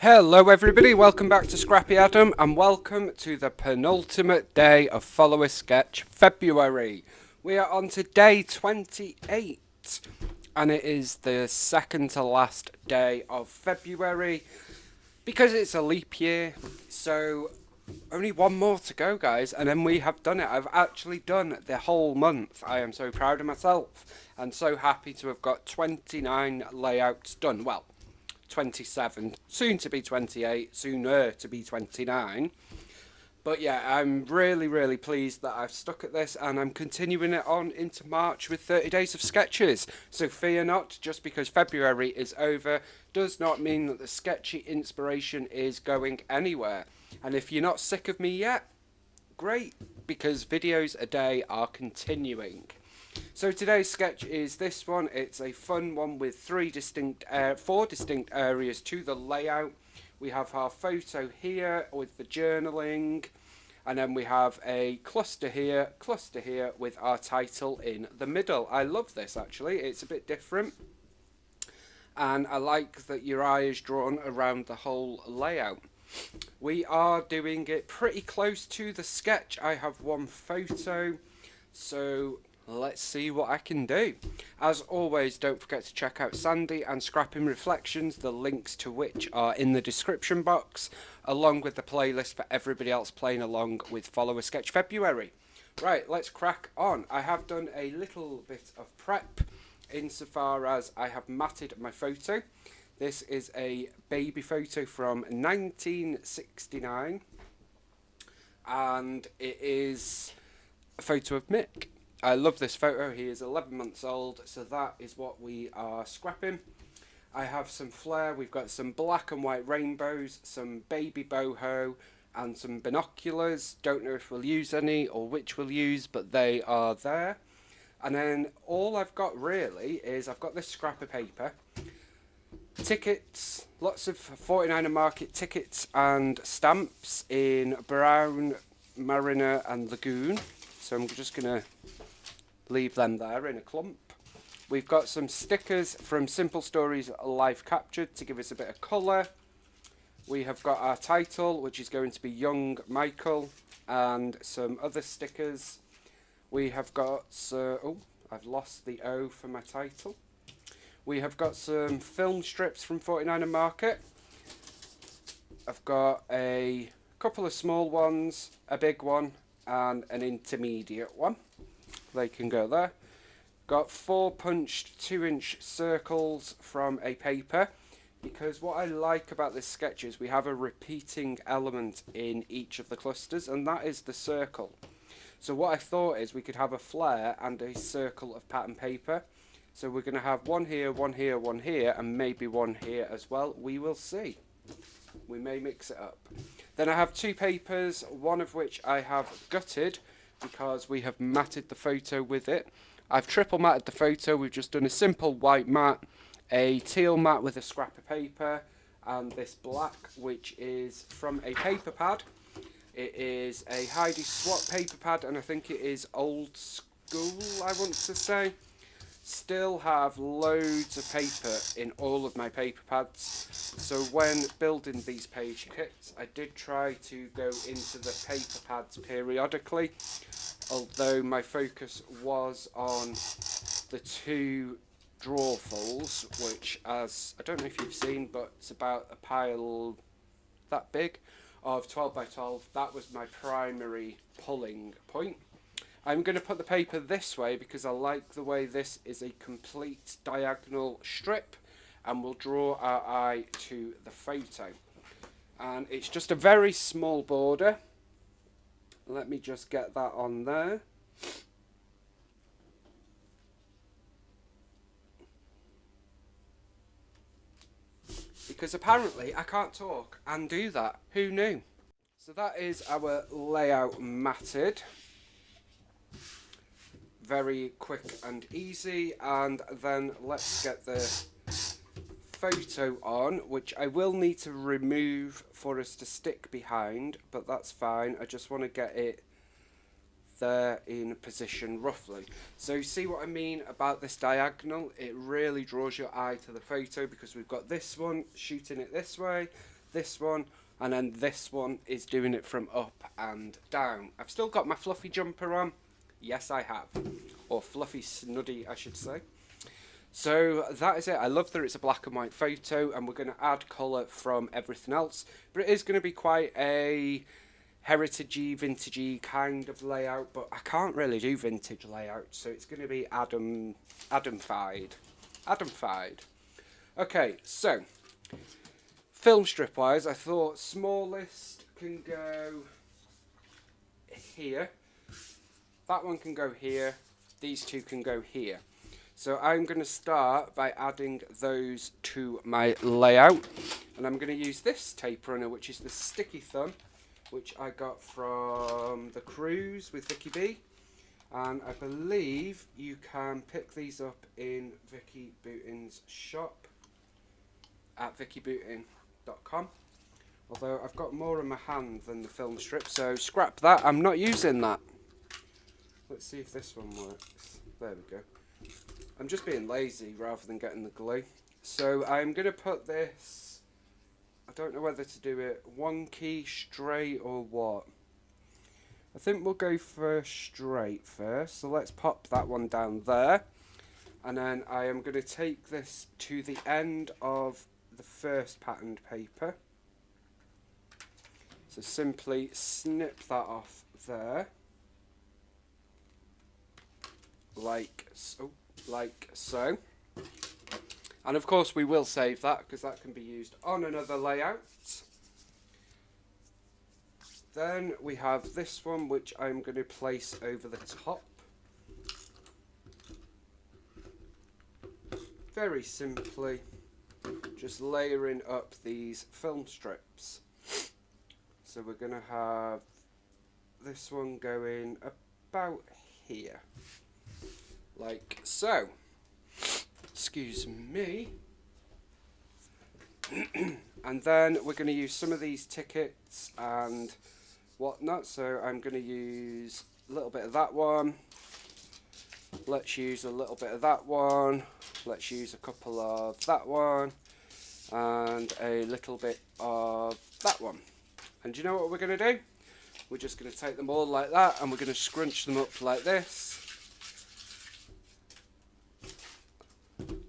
Hello everybody, welcome back to Scrappy Adam and welcome to the penultimate day of Follow a Sketch February. We are on to day 28 and it is the second to last day of February because it's a leap year, so only one more to go guys and then we have done it. I've actually done the whole month. I am so proud of myself and so happy to have got 29 layouts done. Well, 27, soon to be 28, sooner to be 29. But yeah, I'm really pleased that I've stuck at this and I'm continuing it on into March with 30 days of sketches. So fear not, just because February is over does not mean that the sketchy inspiration is going anywhere. And if you're not sick of me yet, great, because videos a day are continuing. So today's sketch is this one. It's a fun one with four distinct areas to the layout. We have our photo here with the journaling, and then we have a cluster here with our title in the middle. I love this actually, it's a bit different. And I like that your eye is drawn around the whole layout. We are doing it pretty close to the sketch. I have one photo, so let's see what I can do. As always, don't forget to check out Sandy and Scrapping Reflections, the links to which are in the description box, along with the playlist for everybody else playing along with Follow a Sketch February. Right, let's crack on. I have done a little bit of prep insofar as I have matted my photo. This is a baby photo from 1969 and it is a photo of Mick. I love this photo. He is 11 months old, so that is what we are scrapping. I have some flair. We've got some black and white rainbows, some baby boho, and some binoculars. Don't know if we'll use any or which we'll use, but they are there. And then all I've got really is I've got this scrap of paper, tickets, lots of 49er market tickets and stamps in brown, mariner and lagoon. So I'm just going to leave them there in a clump. We've got some stickers from Simple Stories Live Captured to give us a bit of colour. We have got our title, which is going to be Young Michael, and some other stickers. We have got, oh, I've lost the O for my title. We have got some film strips from 49er Market. I've got a couple of small ones, a big one, and an intermediate one. They can go there. Got 4 punched 2-inch circles from a paper, because what I like about this sketch is we have a repeating element in each of the clusters, and that is the circle. So what I thought is we could have a flare and a circle of pattern paper. So we're going to have one here, one here, one here, and maybe one here as well. We will see. We may mix it up. Then I have 2 papers, one of which I have gutted because we have matted the photo with it. I've triple matted the photo. We've just done a simple white mat, a teal mat with a scrap of paper, and this black, which is from a paper pad. It is a Heidi Swat paper pad, and I think it is old school, I want to say. Still have loads of paper in all of my paper pads, so when building these page kits I did try to go into the paper pads periodically, although my focus was on the 2 drawfuls, which, as I don't know if you've seen, but it's about a pile that big of 12 by 12. That was my primary pulling point. I'm going to put the paper this way because I like the way this is a complete diagonal strip, and we'll draw our eye to the photo. And it's just a very small border. Let me just get that on there. Because apparently I can't talk and do that. Who knew? So that is our layout matted. Very quick and easy, and then let's get the photo on, which I will need to remove for us to stick behind, but that's fine. I just want to get it there in position roughly. So see what I mean about this diagonal? It really draws your eye to the photo because we've got this one shooting it this way, this one, and then this one is doing it from up and down. I've still got my fluffy jumper on. Yes, I have. Or fluffy snuddy, I should say. So that is it. I love that it's a black and white photo, and we're going to add colour from everything else. But it is going to be quite a heritagey, vintagey kind of layout, but I can't really do vintage layout, so it's going to be Adamfied. Okay, so film strip wise, I thought smallest can go here, that one can go here, these two can go here. So I'm going to start by adding those to my layout, and I'm going to use this tape runner, which is the Sticky Thumb, which I got from the cruise with Vicky B, and I believe you can pick these up in Vicky Bootin's shop at vickybootin.com. Although I've got more in my hand than the film strip, so scrap that, I'm not using that. Let's see if this one works. There we go. I'm just being lazy rather than getting the glue. So I'm going to put this, I don't know whether to do it wonky, straight or what. I think we'll go for straight first. So let's pop that one down there. And then I am going to take this to the end of the first patterned paper. So simply snip that off there. Like so. And of course we will save that because that can be used on another layout. Then we have this one, which I'm going to place over the top. Very simply, just layering up these film strips. So we're going to have this one going about here. Like so. Excuse me. And then we're going to use some of these tickets and whatnot. So I'm going to use a little bit of that one. Let's use a little bit of that one. Let's use a couple of that one. And a little bit of that one. And do you know what we're going to do? We're just going to take them all like that and we're going to scrunch them up like this.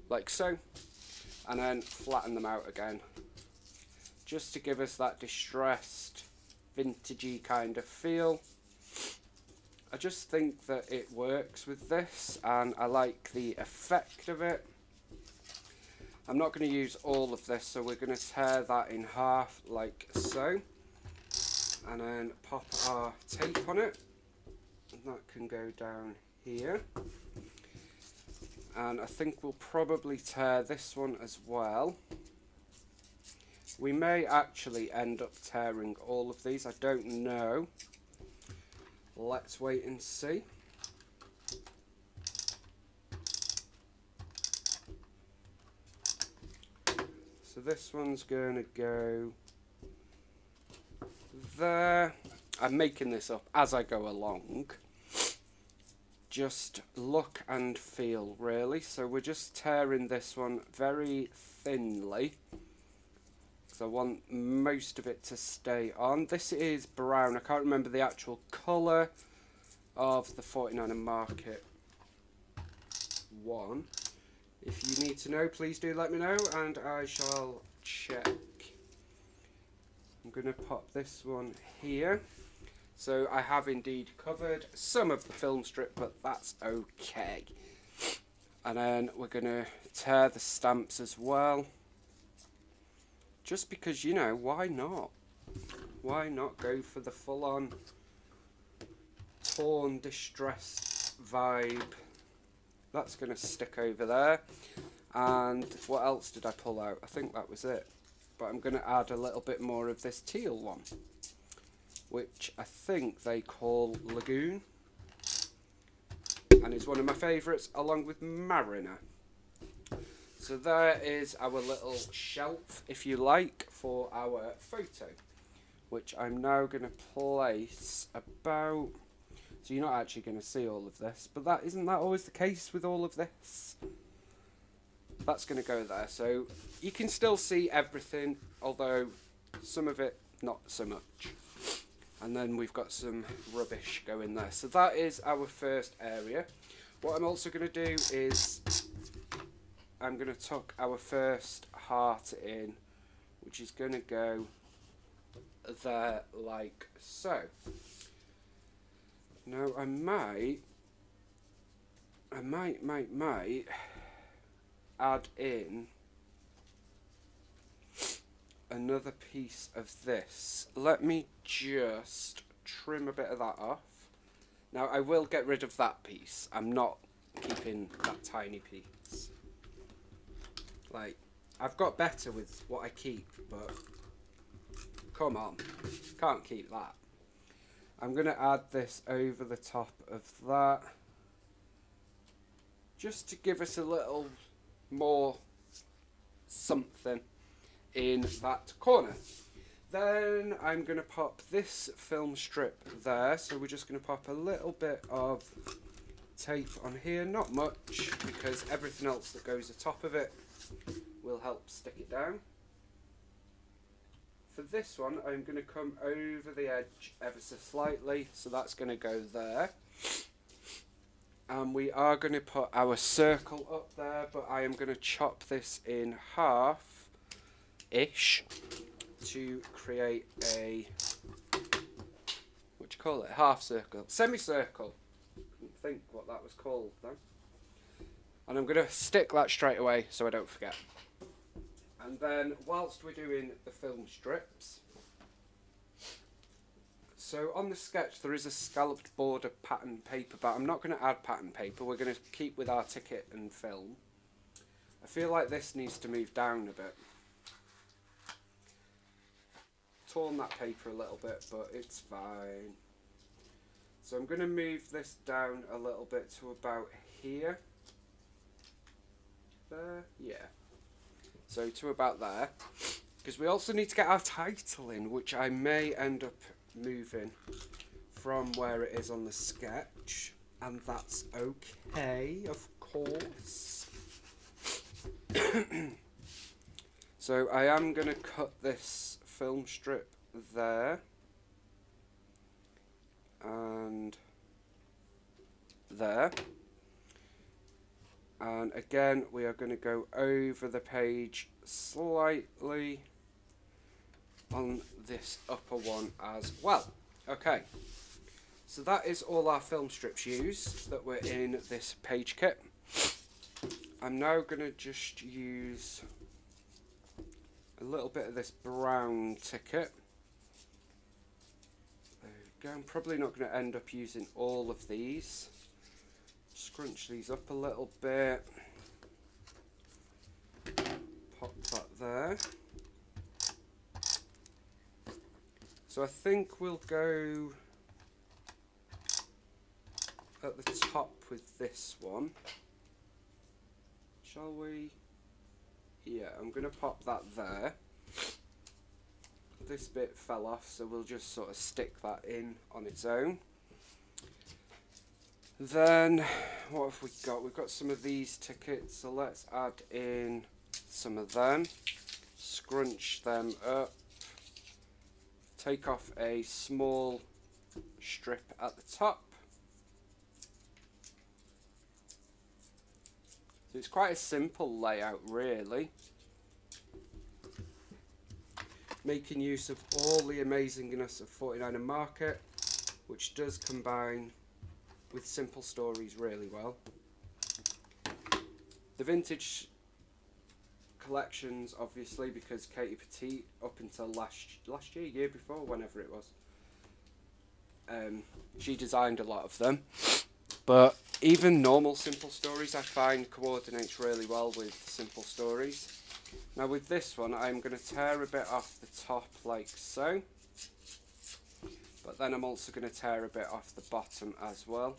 Like so, and then flatten them out again, just to give us that distressed, vintagey kind of feel. I just think that it works with this, and I like the effect of it. I'm not going to use all of this, so we're going to tear that in half like so, and then pop our tape on it, and that can go down here. And I think we'll probably tear this one as well. We may actually end up tearing all of these, I don't know. Let's wait and see. So this one's going to go there. I'm making this up as I go along. Just look and feel, really. So we're just tearing this one very thinly, because I want most of it to stay on. This is brown. I can't remember the actual colour of the 49er Market one. If you need to know, please do let me know and I shall check. I'm going to pop this one here. So I have indeed covered some of the film strip, but that's okay. And then we're going to tear the stamps as well. Just because, you know, why not? Why not go for the full-on torn, distressed vibe? That's going to stick over there. And what else did I pull out? I think that was it. But I'm going to add a little bit more of this teal one, which I think they call Lagoon, and is one of my favourites, along with Mariner. So there is our little shelf, if you like, for our photo, which I'm now going to place about, so you're not actually going to see all of this, but isn't that always the case with all of this? That's going to go there, so you can still see everything, although some of it not so much. And then we've got some rubbish going there. So that is our first area. What I'm also going to do is I'm going to tuck our first heart in, which is going to go there like so. Now I might add in another piece of this. Let me just trim a bit of that off. Now I will get rid of that piece. I'm not keeping that tiny piece. Like, I've got better with what I keep, but come on, can't keep that. I'm going to add this over the top of that, just to give us a little more something in that corner. Then I'm going to pop this film strip there, so we're just going to pop a little bit of tape on here, not much, because everything else that goes atop of it will help stick it down. For this one, I'm going to come over the edge ever so slightly, so that's going to go there. And we are going to put our circle up there, but I am going to chop this in half-ish to create a, what do you call it, half circle, semicircle. Couldn't think what that was called though. And I'm going to stick that straight away so I don't forget. And then whilst we're doing the film strips, so on the sketch there is a scalloped border pattern paper, but I'm not going to add pattern paper, we're going to keep with our ticket and film. I feel like this needs to move down a bit. Torn that paper a little bit, but it's fine. So I'm going to move this down a little bit to about here. There, yeah. So to about there. Because we also need to get our title in, which I may end up moving from where it is on the sketch. And that's okay, of course. So I am going to cut this film strip there and there, and again we are going to go over the page slightly on this upper one as well. Okay, so that is all our film strips used that were in this page kit. I'm now going to just use a little bit of this brown ticket. There we go. I'm probably not going to end up using all of these. Scrunch these up a little bit. Pop that there. So I think we'll go at the top with this one. Shall we? Yeah, I'm going to pop that there. This bit fell off, so we'll just sort of stick that in on its own. Then, what have we got? We've got some of these tickets, so let's add in some of them. Scrunch them up. Take off a small strip at the top. So it's quite a simple layout, really. Making use of all the amazingness of 49er Market, which does combine with simple stories really well. The vintage collections, obviously, because Katie Petite, up until last year, year before, whenever it was, she designed a lot of them. But even normal simple stories I find coordinates really well with simple stories. Now with this one I'm going to tear a bit off the top like so. But then I'm also going to tear a bit off the bottom as well.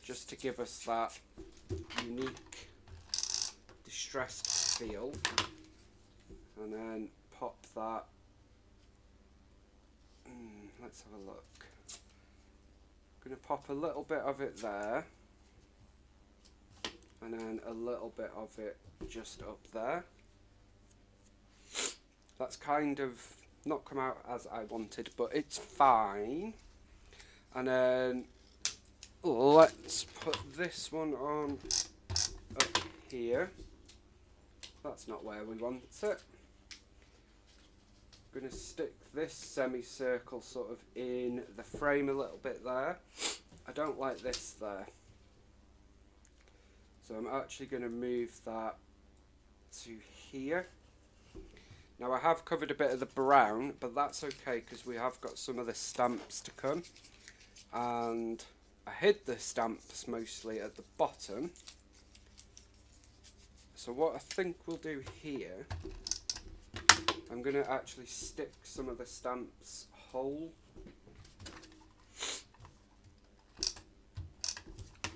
Just to give us that unique distressed feel. And then pop that. Let's have a look. I'm going to pop a little bit of it there, and then a little bit of it just up there, That's kind of not come out as I wanted, but it's fine. And then let's put this one on up here. That's not where we want it. I'm going to stick this semicircle sort of in the frame a little bit there. I don't like this there. So I'm actually going to move that to here. Now I have covered a bit of the brown, but that's okay because we have got some of the stamps to come. And I hid the stamps mostly at the bottom. So what I think we'll do here, I'm going to actually stick some of the stamps whole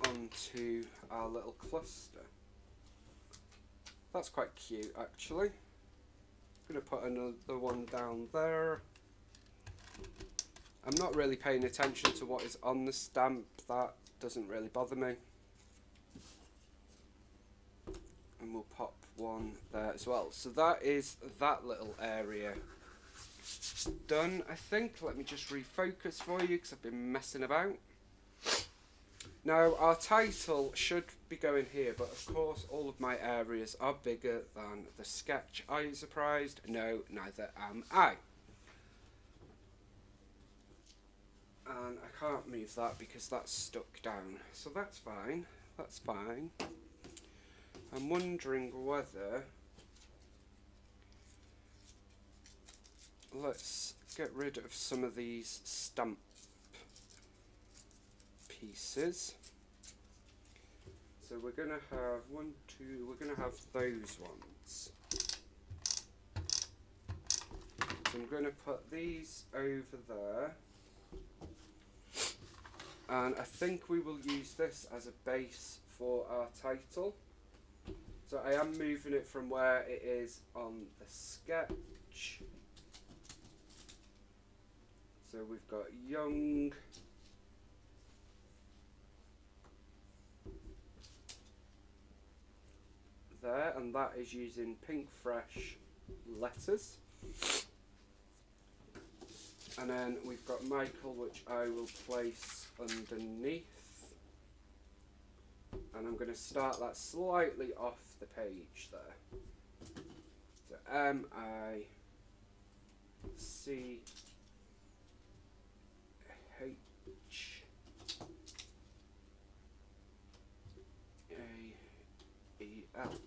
onto our little cluster. That's quite cute actually. I'm going to put another one down there. I'm not really paying attention to what is on the stamp, that doesn't really bother me. And we'll pop one there as well. So that is that little area done, I think. Let me just refocus for you because I've been messing about. Now our title should be going here, but of course all of my areas are bigger than the sketch. Are you surprised? No, neither am I. And I can't move that because that's stuck down. So that's fine. That's fine. I'm wondering whether... Let's get rid of some of these stamp pieces. So we're going to have we're going to have those ones. So I'm going to put these over there. And I think we will use this as a base for our title. So I am moving it from where it is on the sketch. So we've got young. There, and that is using pink fresh letters. And then we've got Michael, which I will place underneath. And I'm going to start that slightly off the page there. So M-I-C-H-A-E-L.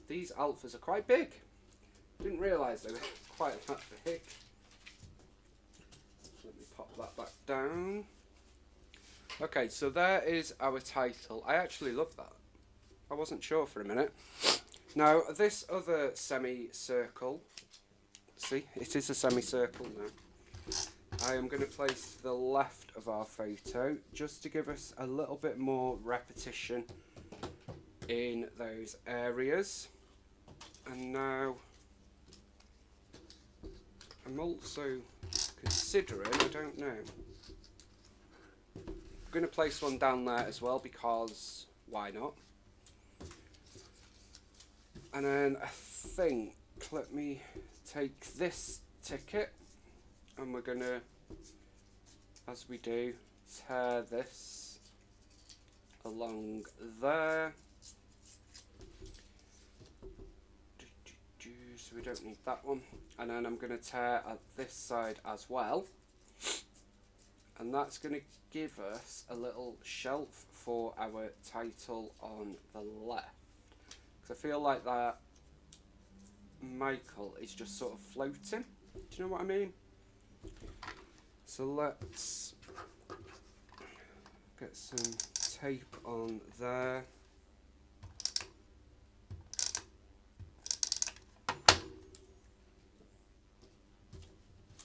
These alphas are quite big. Didn't realise they were quite that big. Let me pop that back down. Okay, so there is our title. I actually love that. I wasn't sure for a minute. Now, this other semicircle, see, it is a semicircle now. I am going to place to the left of our photo just to give us a little bit more repetition in those areas. And now, I'm also considering, I don't know, I'm going to place one down there as well because why not? And then I think, let me take this ticket and we're going to, as we do, tear this along there. So we don't need that one. And then I'm going to tear at this side as well. And that's going to give us a little shelf for our title on the left. Because I feel like that Michael is just sort of floating. Do you know what I mean? So let's get some tape on there.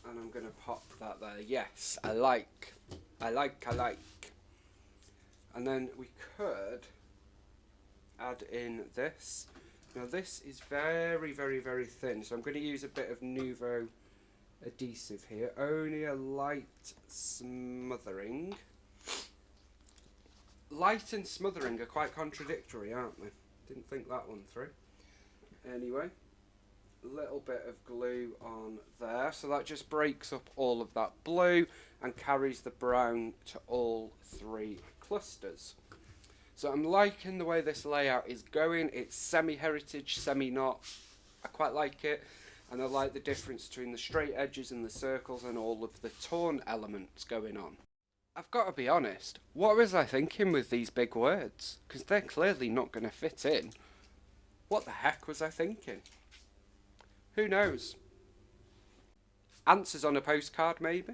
And I'm going to pop that there. Yes, I like. And then we could add in this. Now this is very, very, very thin. So I'm going to use a bit of Nouveau adhesive here. Only a light smothering. Light and smothering are quite contradictory, aren't they? Didn't think that one through. Anyway. little bit of glue on there, so that just breaks up all of that blue and carries the brown to all three clusters. So I'm liking the way this layout is going. It's semi-heritage, semi-not. I quite like it, and I like the difference between the straight edges and the circles and all of the torn elements going on. I've got to be honest, what was I thinking with these big words? Because they're clearly not going to fit in. What the heck was I thinking? Who knows? Answers on a postcard, maybe?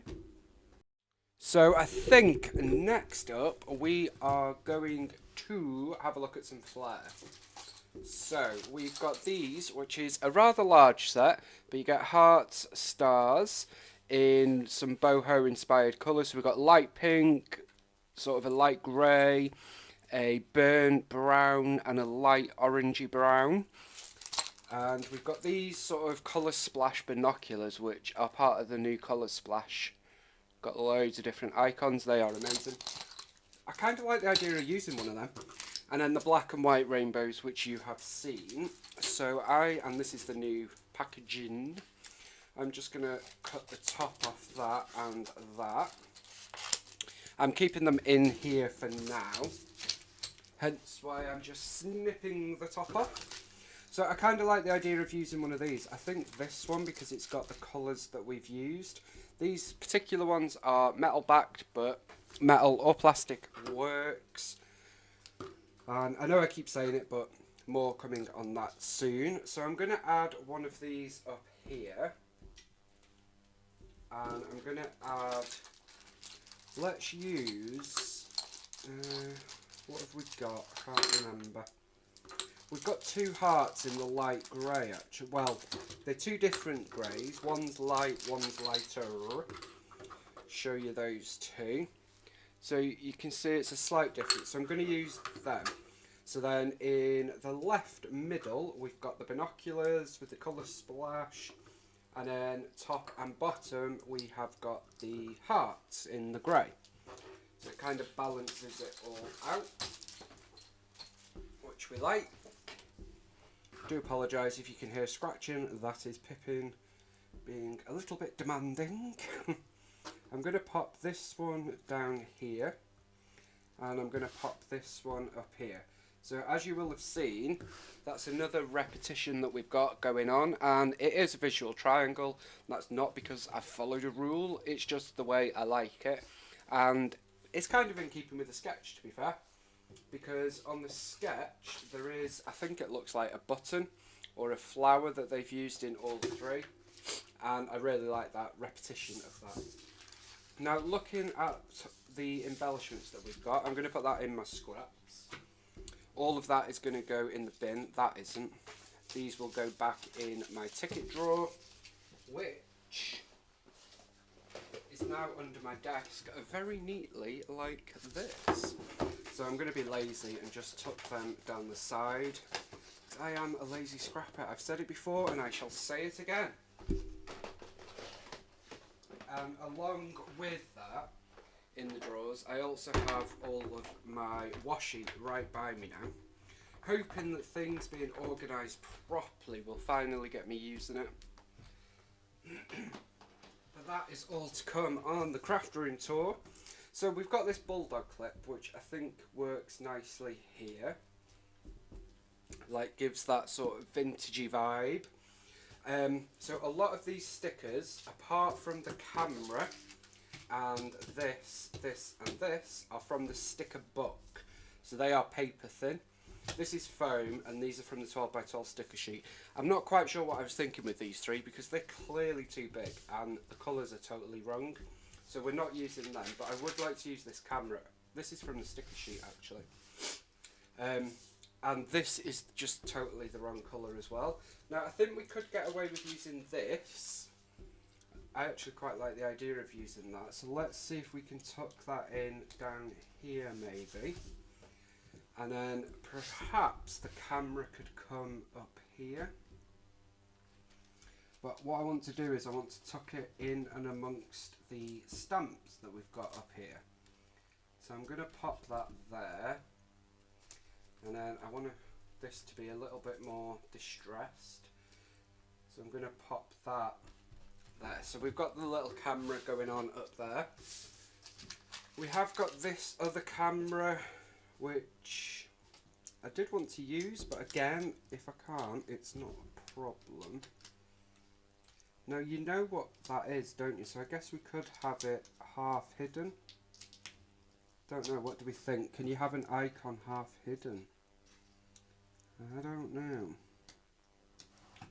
So I think next up we are going to have a look at some flair. So we've got these, which is a rather large set, but you get hearts, stars in some boho inspired colours. So we've got light pink, sort of a light grey, a burnt brown and a light orangey brown. And we've got these sort of colour splash binoculars, which are part of the new colour splash. Got loads of different icons, they are amazing. I kind of like the idea of using one of them. And then the black and white rainbows, which you have seen. So and this is the new packaging, I'm just going to cut the top off that and that. I'm keeping them in here for now, hence why I'm just snipping the top off. So I kind of like the idea of using one of these. I think this one, because it's got the colours that we've used. These particular ones are metal backed, but metal or plastic works. And I know I keep saying it, but more coming on that soon. So I'm going to add one of these up here. And I'm going to add, let's use, what have we got? I can't remember. We've got two hearts in the light grey, actually. Well, they're two different greys. One's light, one's lighter. Show you those two. So you can see it's a slight difference. So I'm going to use them. So then in the left middle, we've got the binoculars with the colour splash. And then top and bottom, we have got the hearts in the grey. So it kind of balances it all out, which we like. Do apologise if you can hear scratching, that is Pippin being a little bit demanding. I'm going to pop this one down here, and I'm going to pop this one up here. So as you will have seen, that's another repetition that we've got going on, and it is a visual triangle. That's not because I've followed a rule, it's just the way I like it. And it's kind of in keeping with the sketch, to be fair. Because on the sketch there is, I think it looks like a button or a flower that they've used in all three, and I really like that repetition of that. Now looking at the embellishments that we've got, I'm going to put that in my scraps. All of that is going to go in the bin, that isn't. These will go back in my ticket drawer, which is now under my desk very neatly like this. So I'm going to be lazy and just tuck them down the side. I am a lazy scrapper. I've said it before and I shall say it again. Along with that, in the drawers, I also have all of my washi right by me now. Hoping that things being organised properly will finally get me using it. But that is all to come on the craft room tour. So we've got this bulldog clip, which I think works nicely here. Like, gives that sort of vintagey vibe. So a lot of these stickers, apart from the camera and this and this, are from the sticker book. So they are paper thin. This is foam, and these are from the 12 by 12 sticker sheet. I'm not quite sure what I was thinking with these three, because they're clearly too big and the colours are totally wrong. So we're not using them, but I would like to use this camera. This is from the sticker sheet, actually. And this is just totally the wrong colour as well. Now, I think we could get away with using this. I actually quite like the idea of using that. So let's see if we can tuck that in down here, maybe. And then perhaps the camera could come up here. But what I want to do is I want to tuck it in and amongst the stamps that we've got up here. So I'm going to pop that there. And then I want this to be a little bit more distressed. So I'm going to pop that there. So we've got the little camera going on up there. We have got this other camera which I did want to use, but again, if I can't, it's not a problem. Now you know what that is, don't you? So I guess we could have it half hidden. Don't know, what do we think? Can you have an icon half hidden? I don't know.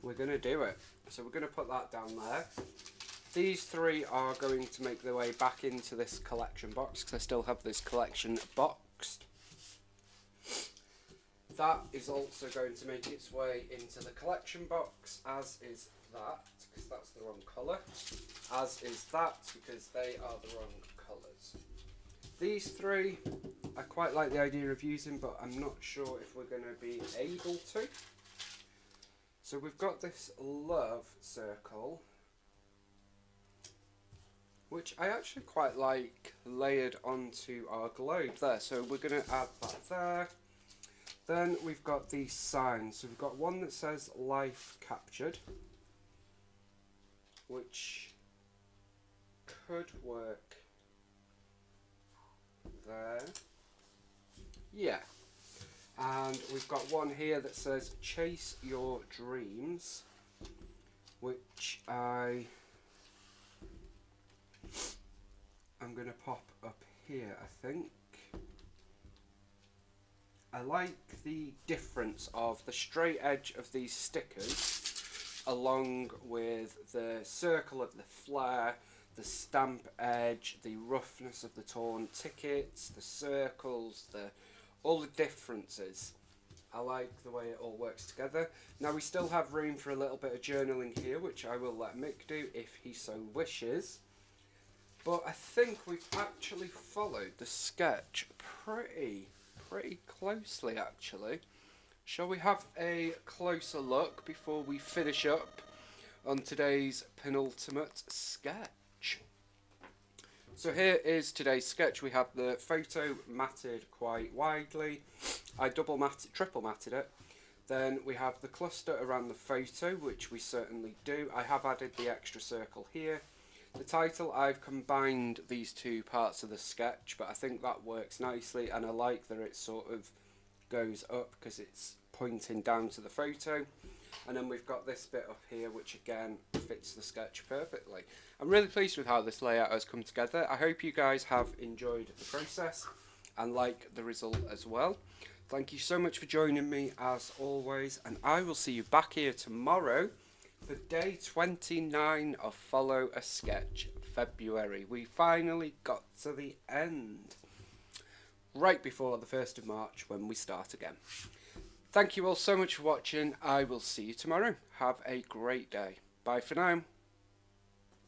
We're going to do it. So we're going to put that down there. These three are going to make their way back into this collection box because I still have this collection boxed. That is also going to make its way into the collection box, as is that, because that's the wrong colour. As is that, because they are the wrong colours. These three, I quite like the idea of using, but I'm not sure if we're going to be able to. So we've got this love circle, which I actually quite like layered onto our globe there. So we're going to add that there. Then we've got these signs. So we've got one that says life captured, which could work there. Yeah. And we've got one here that says chase your dreams, which I'm going to pop up here, I think. I like the difference of the straight edge of these stickers along with the circle of the flare, the stamp edge, the roughness of the torn tickets, the circles, all the differences. I like the way it all works together. Now we still have room for a little bit of journaling here, which I will let Mick do if he so wishes. But I think we've actually followed the sketch pretty closely, actually. Shall we have a closer look before we finish up on today's penultimate sketch? So here is today's sketch. We have the photo matted quite widely. I triple matted it. Then we have the cluster around the photo, which we certainly do. I have added the extra circle here. The title, I've combined these two parts of the sketch, but I think that works nicely, and I like that it sort of goes up because it's pointing down to the photo. And then we've got this bit up here, which again fits the sketch perfectly. I'm really pleased with how this layout has come together. I hope you guys have enjoyed the process and like the result as well. Thank you so much for joining me as always, and I will see you back here tomorrow for day 29 of Follow a Sketch February. We finally got to the end, right before the 1st of March when we start again. Thank you all so much for watching. I will see you tomorrow. Have a great day. Bye for now.